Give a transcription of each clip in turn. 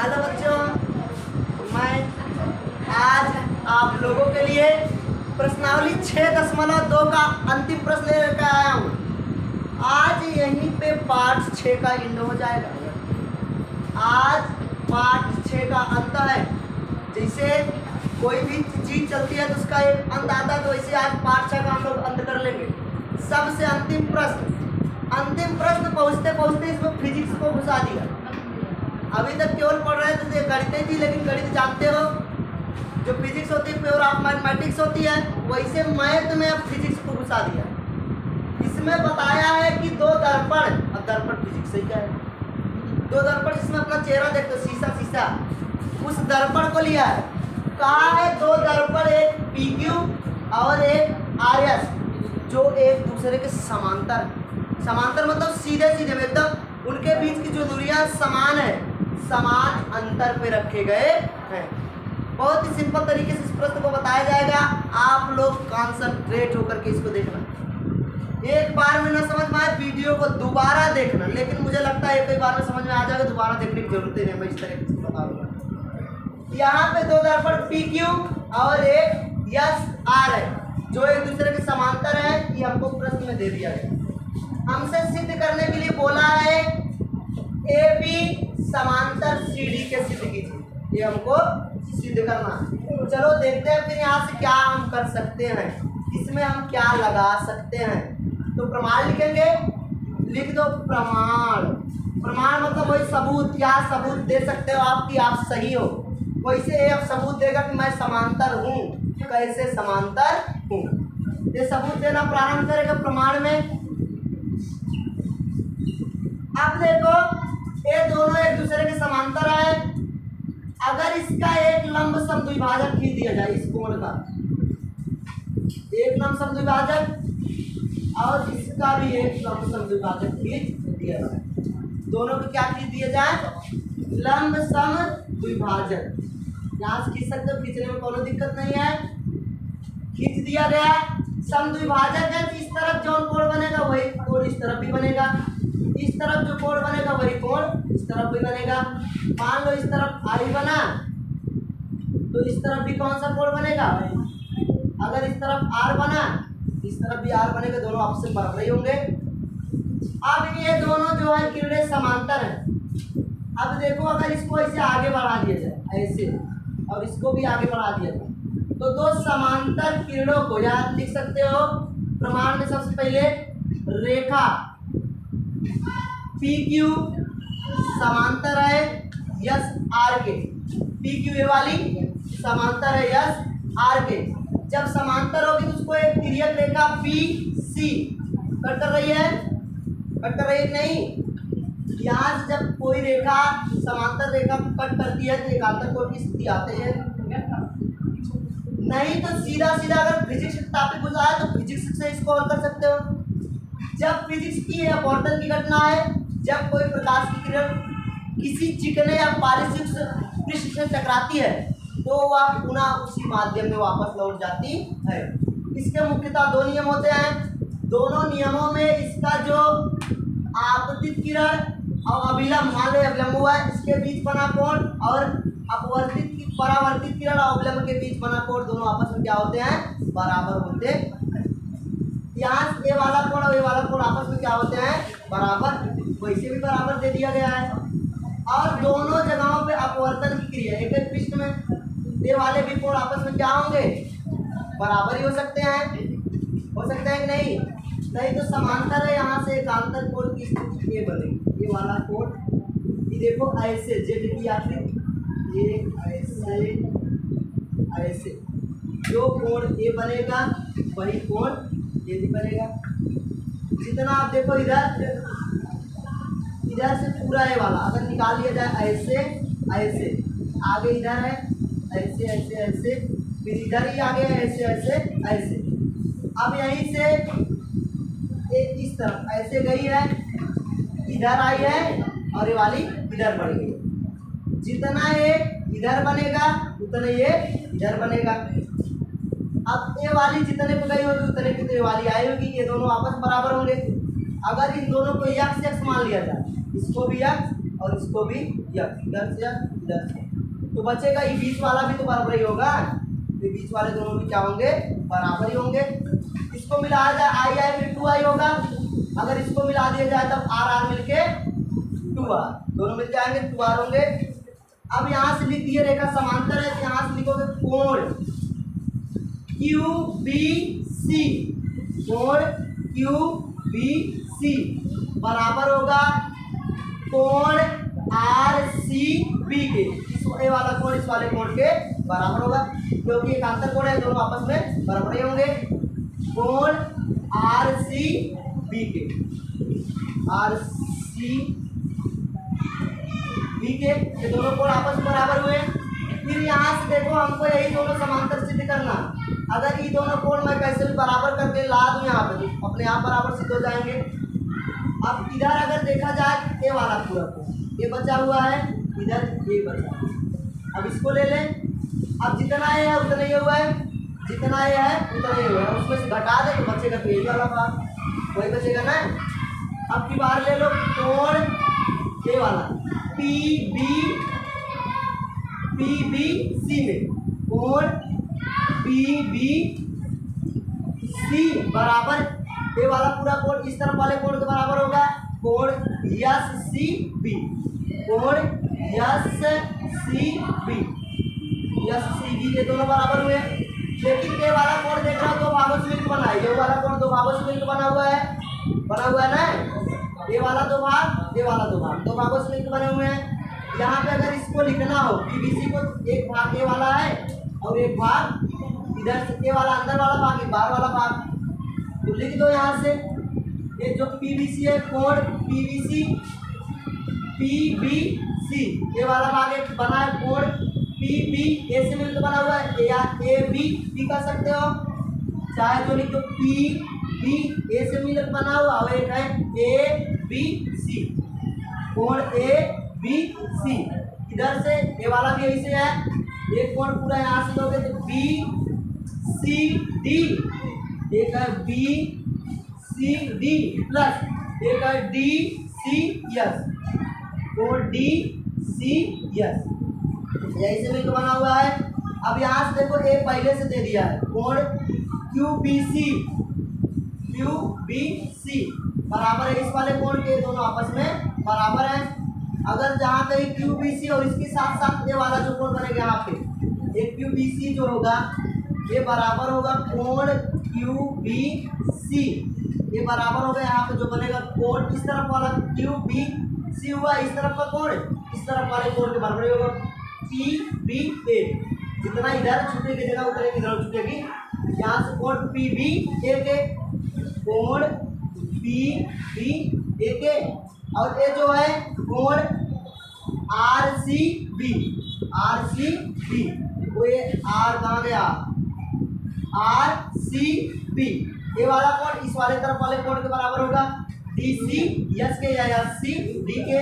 Hello बच्चों, मैं आज आप लोगों के लिए प्रश्नावली 6.2 का अंतिम प्रश्न लेकर आया हूँ। आज यहीं पे पार्ट 6 का एंड हो जाएगा। आज पार्ट 6 का अंत है। जैसे कोई भी चीज़ चलती है तो उसका एक अंत आता है, तो वैसे आज पार्ट 6 का हम लोग अंत कर लेंगे। सबसे अंतिम प्रश्न पहुँचते पहुँचते इसमें फिजिक्स को घुसा दिया। अभी तक केवल पढ़ रहे थे तो गणित थी, लेकिन गणित जानते हो जो फिजिक्स होती है प्योर ऑफ मैथमेटिक्स होती है, वैसे मैथ में अब फिजिक्स को घुसा दिया। इसमें बताया है कि दो दर्पण, अब दर्पण फिजिक्स से क्या है, दो दर्पण जिसमें अपना चेहरा देखते हो, शीशा, उस दर्पण को लिया है। कहा है दो दर्पण, एक PQ और एक RS, जो एक दूसरे के समांतर मतलब सीधे में एकदम उनके बीच की जो दूरियां समान है, समान अंतर पे रखे गए हैं। बहुत ही सिंपल तरीके से इस प्रश्न को बताया जाएगा। आप लोग कॉन्सेंट्रेट होकर के इसको देखना। एक बार में न समझ में आए वीडियो को दोबारा देखना, लेकिन मुझे लगता है एक बार में समझ में आ जाएगा, दोबारा देखने की जरूरत नहीं है। मैं इस तरीके से बताऊंगा। यहाँ पे दो दर्पण PQ और एक SR है, जो एक दूसरे के समांतर है। ये हमको प्रश्न में दे दिया गया। हमसे सिद्ध करने के लिए बोला है AB समांतर CD के सिद्ध कीजिए। ये हमको सिद्ध करना है। चलो देखते हैं फिर यहाँ से क्या हम कर सकते हैं, इसमें हम क्या लगा सकते हैं। तो प्रमाण लिखेंगे, लिख दो प्रमाण। प्रमाण मतलब वही सबूत, क्या सबूत दे सकते हो आप कि आप सही हो। वैसे अब सबूत देगा कि मैं समांतर हूँ। कैसे समांतर हूँ, ये सबूत देना प्रारंभ करेगा प्रमाण में। अब देखो ये दोनों एक दूसरे के समांतर है। अगर इसका एक लंब समद्विभाजक खींच दिया जाए, इस कोण का एक लंब समद्विभाजक और इसका भी एक लंब समद्विभाजक खींच दिया जाए, दोनों को क्या खींच दिया जाए, लंब समद्विभाजक। यहाँ से खींच सकते हो, खींचने में कोई दिक्कत नहीं है। खींच दिया गया। समद्विभाजक है, इस तरफ जो कोण बनेगा वही कोण इस तरफ भी बनेगा, इस तरफ जो कोण बनेगा वही कोण इस तरफ भी बनेगा। मान लो इस तरफ I बना तो इस तरफ भी कौन सा कोण बनेगा, अगर इस तरफ R बना इस तरफ भी R बनेगा, दोनों आपस में बराबर ही होंगे। अब ये दोनों जो है किरणें समांतर हैं। अब देखो अगर इसको ऐसे आगे बढ़ा दिया जाए ऐसे, और इसको भी आगे बढ़ा दिया जाए, तो दो समांतर किरणों को याद लिख सकते हो प्रमाण में। सबसे पहले रेखा PQ समांतर है SR के, PQ ये वाली समांतर है SR के। जब समांतर होगी तो उसको एक तिर्यक रेखा PC कट कर रही है नहीं। यहाँ से जब कोई रेखा समांतर रेखा कट करती है तो एकांतर कोण की स्थिति आती है। नहीं तो सीधा अगर फिजिक्स टॉपिक बुझाए तो फिजिक्स से इसको हल कर सकते हो। जब फिजिक्स की अपवर्तन की घटना है, जब कोई प्रकाश की किरण किसी चिकने या पारदर्शी पृष्ठ से टकराती है तो वह पुनः उसी माध्यम में वापस लौट जाती है। इसके मुख्यतः दो नियम होते हैं। दोनों नियमों में इसका जो आपतित किरण और अभिलंब, मान लो अभिलंब हुआ है, इसके बीच बना कोण, और अपवर्तित की परावर्तित किरण और अभिलंब के बीच बना कोण, दोनों आपस में क्या होते हैं, बराबर होते हैं। यहाँ ये वाला कोण और ये वाला कोण आपस में क्या होते हैं, बराबर। वैसे भी बराबर दे दिया गया है। और दोनों जगहों पे अपवर्तन की क्रिया एक पृष्ठ में, ये वाले भी कोण आपस में क्या होंगे, बराबर ही हो सकते हैं कि नहीं तो समांतर है। यहाँ से एकांतर कोण की स्थिति ये बनेगी, ये वाला कोण, ये देखो ऐसे जेड की आकृति, ये ऐसे जो कोण ये बनेगा वही कोण ये भी बनेगा। जितना आप देखो इधर से पूरा ये वाला अगर निकाल लिया जाए ऐसे आगे इधर है ऐसे, फिर इधर ही आगे ऐसे। अब यहीं से इस तरफ ऐसे गई है, इधर आई है, और ये वाली इधर बढ़ गई। जितना ये इधर बनेगा उतना ये इधर बनेगा। अब ये वाली जितने पे गई होगी उतने पे तो ये वाली आई होगी, ये दोनों आपस बराबर होंगे। अगर इन दोनों को x मान लिया जाए, इसको भी x और इसको भी x, इधर से इधर से, तो बचेगा ये बीच वाला भी तो बराबर ही होगा, ये बीच वाले दोनों भी क्या होंगे, बराबर ही होंगे। इसको मिलाया जाए आई आई फिर 2i होगा, अगर इसको मिला दिया जाए तब आर आर मिलके 2r, दोनों मिल जाएंगे 2r होंगे। अब यहाँ से लिख दिए रेखा समांतर है, तो यहाँ से लिखोगे कोण QBC, कोण QBC बराबर होगा कोण RCB के, इस वाला कोण इस वाले कोण के बराबर होगा, क्योंकि एक अंतर कोण है, दोनों आपस में बराबर ही होंगे। कोण RCB के, RCB के ये दोनों कोण आपस में बराबर हुए। फिर यहाँ से देखो हमको यही दोनों समांतर सिद्ध करना, अगर ये दोनों कोण मैं कैसे भी बराबर करके ला दूं यहाँ पे तो अपने आप बराबर सिद्ध हो जाएंगे। अब इधर अगर देखा जाए ये वाला पूरा कोण ये बचा हुआ है, इधर ये बचा है, अब इसको ले लें, अब जितना ये है उतना ये हुआ है, जितना ये है उतना ये हुआ है, उसमें से घटा दे तो बचेगा तो यही वाला भाग, वही बचेगा ना। अब की बार ले लो कोण ये वाला PBC में, कोण PBC बराबर ये वाला पूरा कोण इस तरफ वाले कोण के बराबर होगा कोण SCB, कोण SCB ये दोनों बराबर हुए। लेकिन ये वाला कोण देख रहा हो दो भागों से मिलकर बना है, ये वाला कोण दो भागों से मिलकर बना हुआ है ना, ये वाला दो भाग, ये वाला दो भागों से मिलकर बने हुए हैं। यहाँ पे अगर इसको लिखना हो PBC को, एक भाग ये वाला है और एक भाग इधर से ये वाला अंदर वाला भाग, एक बाहर वाला भाग, तो लिख दो यहाँ से ये जो PBC है कोण PBC ये वाला भाग एक बना है कोण PBA से मिलकर बना हुआ है, या AB भी कर सकते हो, चाहे तो लिख दो PBA से मिलकर बना हुआ और एक है ABC, कोण ABC। इधर से ये वाला भी ऐसे है, एक कोण पूरा यहाँ से लोगे तो BCD, एक है BCD प्लस एक है DCS, कोण DCS यही से मिलकर बना हुआ है। अब यहाँ से देखो एक पहले से दे दिया है कोण QBC बराबर है इस वाले कोण के, दोनों आपस में बराबर है। अगर जहाँ कहीं QBC और इसके साथ साथ ये वाला जो कोण बनेगा यहाँ पे एक QBC जो होगा ये बराबर होगा कोण QBC, ये बराबर होगा यहाँ पे जो बनेगा कोण इस तरफ वाला QBC हुआ, इस तरफ का कोण इस तरफ वाले कोण के बराबर होगा PBA, जितना इधर छूटेगी जगह उतना इधर छूटेगी। यहाँ से कोण PBA के, कोण PBA के, और ये जो है कोण RCB वो ये R कहाँ गया RCB, ये वाला कोण इस वाले तरफ वाले कोण के बराबर होगा DCS के या CD के,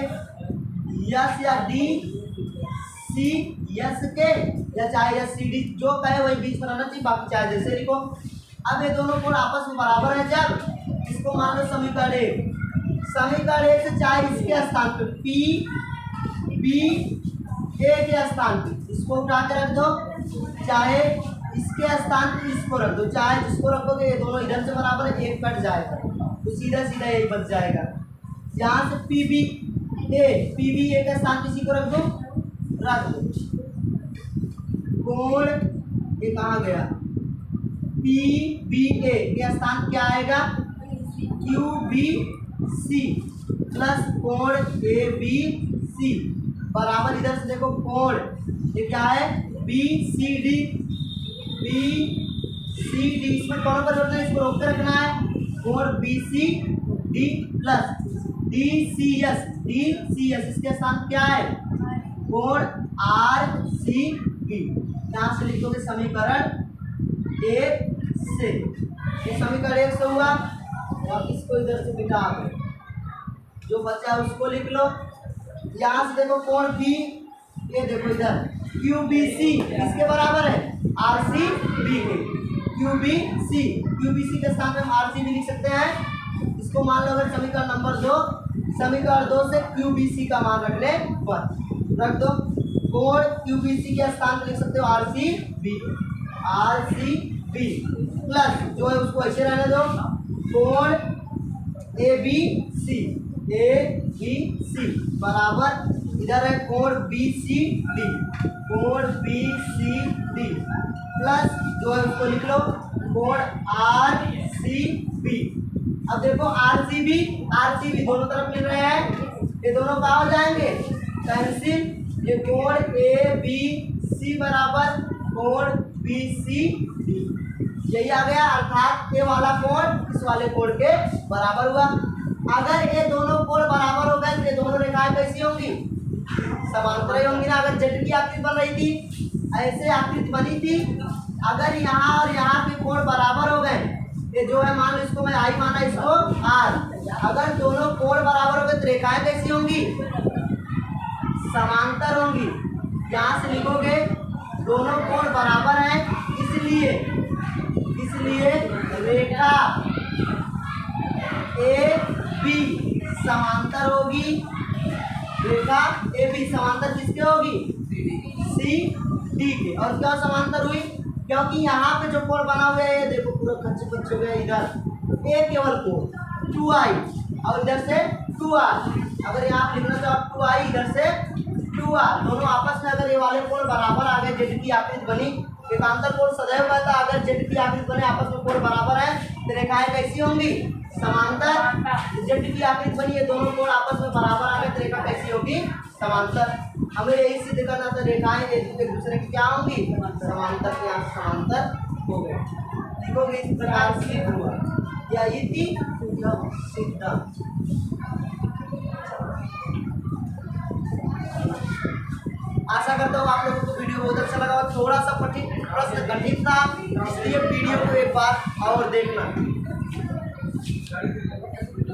यस या DCS के या चाहे CD जो कहे वही बीच में रहना चाहिए, बाकी चाहे जैसे लिखो। अब ये दोनों कोण आपस में बराबर है, जब इसको मान लो समीकरण एक से चाहे इसके स्थान पे PBA के स्थान पे इसको उठा के रख दो, चाहे इसके स्थान पे इसको रख दो, चाहे जिसको रखोगे ये दोनों इधर से बराबर है, एक कट जाएगा तो सीधा सीधा यही बच जाएगा। यहाँ से PBA के स्थान पे इसी को रख दो, कोण ये कहाँ गया PBA के स्थान क्या आएगा QBC प्लस कोण ABC बराबर इधर से देखो कोण ये क्या है BCD, इसमें कौन परिवर्तन है, इसको रोक के रखना है, कोण BCD प्लस DCS इसके स्थान क्या है कोण RCB। यहाँ से लिखोगे समीकरण 1 से, ये समीकरण 1 से हुआ, और इसको इधर से मिटा दो, जो बचा है उसको लिख लो। यहाँ से देखो कोण B, ये देखो इधर QBC इसके बराबर है RCB के, QBC के स्थान पे हम RCB लिख सकते हैं। इसको मान लो अगर समीकरण नंबर 2 से QBC का मान रख ले, रख दो कोण क्यूबीसी के स्थान पर लिख सकते हो आरसीबी, आरसीबी प्लस जो है उसको ऐसे रहने दो कोण एबीसी, एबीसी बराबर इधर है कोण बीसीडी, कोण बीसीडी प्लस जो है उसको लिख लो कोण आरसीबी। अब देखो आरसीबी आरसीबी दोनों तरफ मिल रहे हैं, ये दोनों क्या हो जाएंगे कैंसिल। ये कोण ए बी सी बराबर कोण बी सी डी, यही आ गया। अर्थात ये वाला कोण इस वाले कोण के बराबर हुआ। अगर ये दोनों कोण बराबर हो गए तो ये दोनों रेखाएं कैसी होंगी, समांतर होंगी ना। अगर जेड की आकृति बन रही थी, ऐसे आकृति बनी थी, अगर यहाँ और यहाँ के कोण बराबर हो गए, ये जो है मान लो इसको मैं आई माना, इसको आर, अगर दोनों कोण बराबर हो गए तो रेखाएं कैसी होंगी, समांतर होंगी। यहाँ से लिखोगे दोनों कोण बराबर हैं, इसलिए रेखा ए बी समांतर होगी, रेखा ए बी समांतर किसके होगी, सी डी के। और क्यों समांतर हुई, क्योंकि यहाँ पे जो कोण बना हुआ है देखो पूरा खच्चे खच्चे हो गया, इधर ए केवल कोण 2i और इधर से 2r, अगर यहाँ लिखना चाहो 2i इधर से 2r, दोनों आपस में अगर ये वाले कोण बराबर आ गए, जेड की आकृति बनी, एकांतर कोण सदैव कहता है अगर जेड की आकृति बने आपस में कोण बराबर है तो रेखाएं कैसी होंगी, समांतर। जेड की आकृति बनी, ये दोनों कोण आपस में बराबर आ गए तो रेखा कैसी होगी, समांतर। हमें यही सिद्ध करना था, रेखाएं एक दूसरे की क्या होंगी, समांतर, के यहाँ समांतर हो गए। लिखोगे इस प्रकार से हुआ, यही थी सिद्धांत। आशा करता हूँ आप लोगों को वीडियो बहुत अच्छा लगा और थोड़ा सा प्रश्न कठिन था, इसलिए वीडियो को एक बार और देखना।